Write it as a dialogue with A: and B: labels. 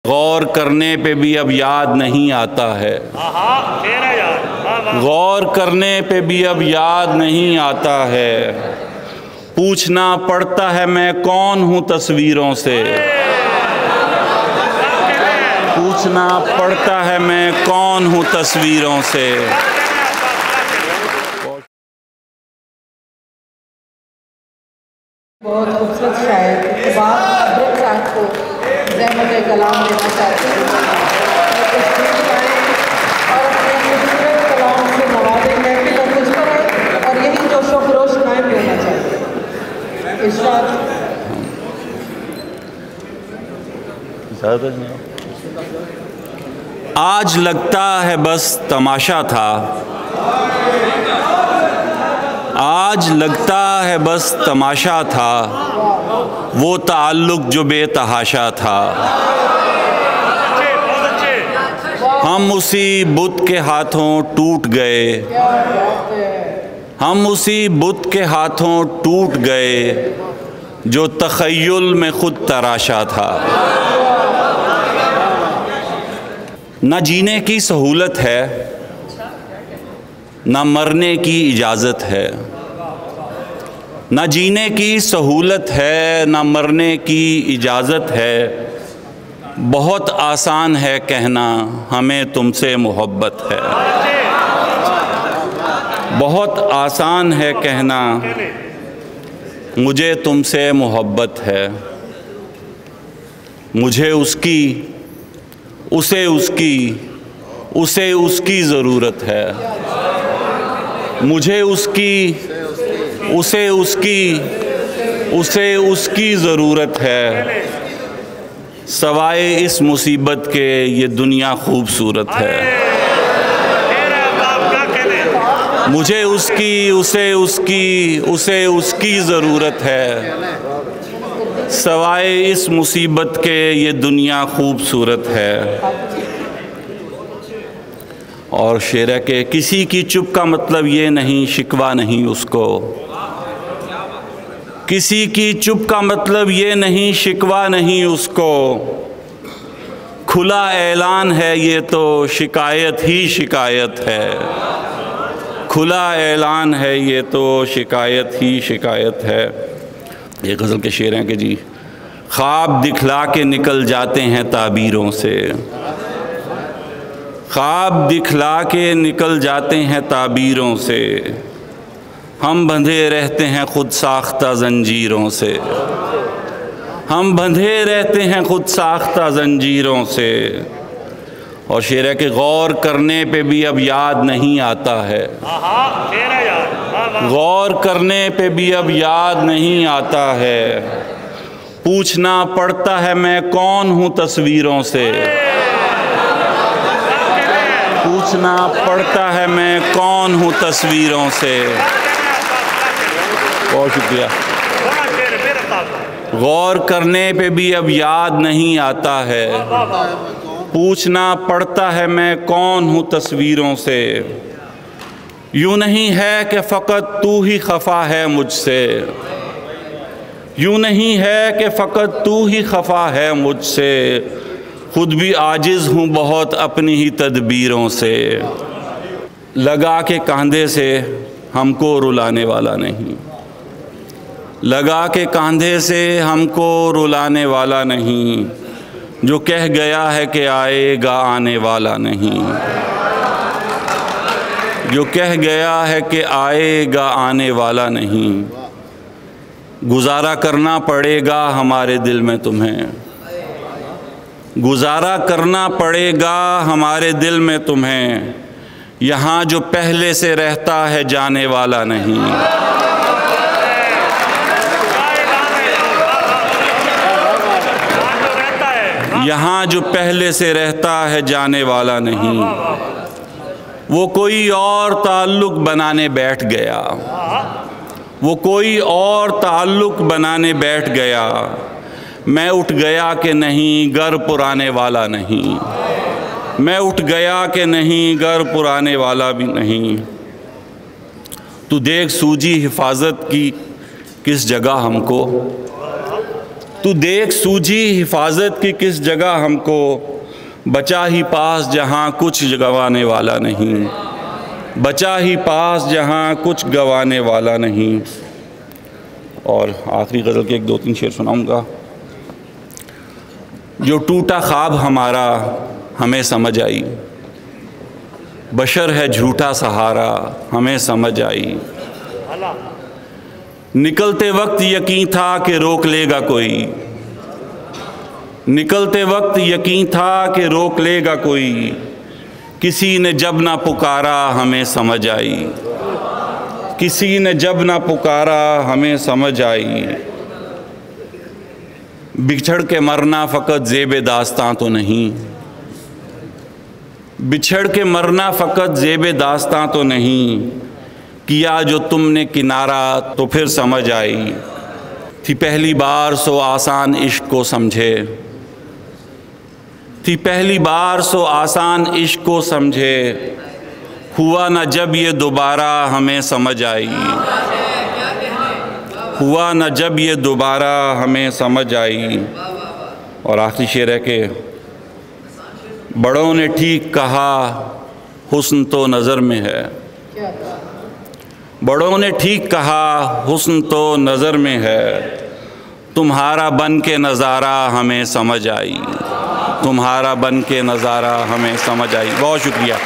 A: गौर करने पे भी अब याद नहीं आता है। गौर करने पे भी अब याद नहीं आता है। पूछना पड़ता है मैं कौन हूँ तस्वीरों से। पूछना पड़ता है मैं कौन हूँ तस्वीरों से।
B: बहुत खूबसूरत शायर इक़बाल अब्दुल साहब को ज़हमत कलाम देना चाहते हैं और अपने खूबसूरत कलाम से नवाज़े महफिल और कुछ पर और यही जोश व खरोश कायम रहना चाहते हैं। इरशाद
A: आज लगता है बस तमाशा था। आज लगता है बस तमाशा था। वो ताल्लुक़ जो बेतहाशा था। हम उसी बुत के हाथों टूट गए। हम उसी बुत के हाथों टूट गए जो तख़य्युल में खुद तराशा था। न जीने की सहूलत है, न मरने की इजाज़त है। न जीने की सहूलत है, न मरने की इजाज़त है। बहुत आसान है कहना हमें तुमसे मोहब्बत है। बहुत आसान है कहना मुझे तुमसे मोहब्बत है। मुझे उसकी उसे उसकी ज़रूरत है। मुझे उसे उसकी ज़रूरत है। सवाए इस मुसीबत के ये दुनिया खूबसूरत है। मुझे उसे उसकी ज़रूरत है। सवाए इस मुसीबत के ये दुनिया खूबसूरत है। और शेर है कि किसी की चुप का मतलब ये नहीं शिकवा नहीं उसको। किसी की चुप का मतलब ये नहीं शिकवा नहीं उसको। खुला ऐलान है ये तो शिकायत ही शिकायत है। खुला ऐलान है ये तो शिकायत ही शिकायत है। ये गज़ल के शेर हैं कि जी ख्वाब दिखला के निकल जाते हैं ताबीरों से। ख्वाब दिखला के निकल जाते हैं ताबीरों से। हम बंधे रहते हैं खुद साख्ता जंजीरों से। हम बंधे रहते हैं खुद साख्ता जंजीरों से। और शेर है कि गौर करने पे भी अब याद नहीं आता है। गौर करने पे भी अब याद नहीं आता है। पूछना पड़ता है मैं कौन हूँ तस्वीरों से। पूछना पड़ता है मैं कौन हूँ तस्वीरों से। बहुत शुक्रिया। गौर करने पे भी अब याद नहीं आता है। पूछना पड़ता है मैं कौन हूँ तस्वीरों से। यूँ नहीं है कि फ़कत तू ही खफा है मुझसे। यूँ नहीं है कि फ़कत तू ही खफा है मुझसे। खुद भी आजिज़ हूँ बहुत अपनी ही तदबीरों से। लगा के कांधे से हमको रुलाने वाला नहीं। लगा के कांधे से हमको रुलाने वाला नहीं। जो कह गया है कि आएगा आने वाला नहीं। जो कह गया है कि आएगा आने वाला नहीं। गुजारा करना पड़ेगा हमारे दिल में तुम्हें। गुजारा करना पड़ेगा हमारे दिल में तुम्हें। यहाँ जो पहले से रहता है जाने वाला नहीं। यहाँ जो पहले से रहता है जाने वाला नहीं। वो कोई और ताल्लुक़ बनाने बैठ गया। वो कोई और ताल्लुक़ बनाने बैठ गया। मैं उठ गया कि नहीं घर पुराने वाला नहीं। मैं उठ गया कि नहीं घर पुराने वाला भी नहीं। तू देख सूझी हिफाजत की किस जगह हमको। तू देख सूझी हिफाजत की किस जगह हमको, बचा ही पास जहाँ कुछ गंवाने वाला नहीं, बचा ही पास जहाँ कुछ गंवाने वाला नहीं। और आखिरी गज़ल के 1-2-3 शेर सुनाऊंगा। जो टूटा ख्वाब हमारा हमें समझ आई, बशर है झूठा सहारा हमें समझ आई। निकलते वक्त यकीन था कि रोक लेगा कोई, निकलते वक्त यकीन था कि रोक लेगा कोई, किसी ने जब ना पुकारा हमें समझ आई, किसी ने जब ना पुकारा हमें समझ आई। बिछड़ के मरना फ़कत ज़ेब दास्तां तो नहीं, बिछड़ के मरना फ़कत ज़ेब दास्तां तो नहीं, किया जो तुमने किनारा तो फिर समझ आई। थी पहली बार सो आसान इश्क को समझे, थी पहली बार सो आसान इश्क को समझे, हुआ ना जब ये दोबारा हमें समझ आई, हुआ ना जब ये दोबारा हमें समझ आई। और आखिरी शेर है कि बड़ों ने ठीक कहा हुस्न तो नज़र में है, बड़ों ने ठीक कहा हुस्न तो नज़र में है, तुम्हारा बन के नज़ारा हमें समझ आई, तुम्हारा बन के नज़ारा हमें समझ आई। बहुत शुक्रिया।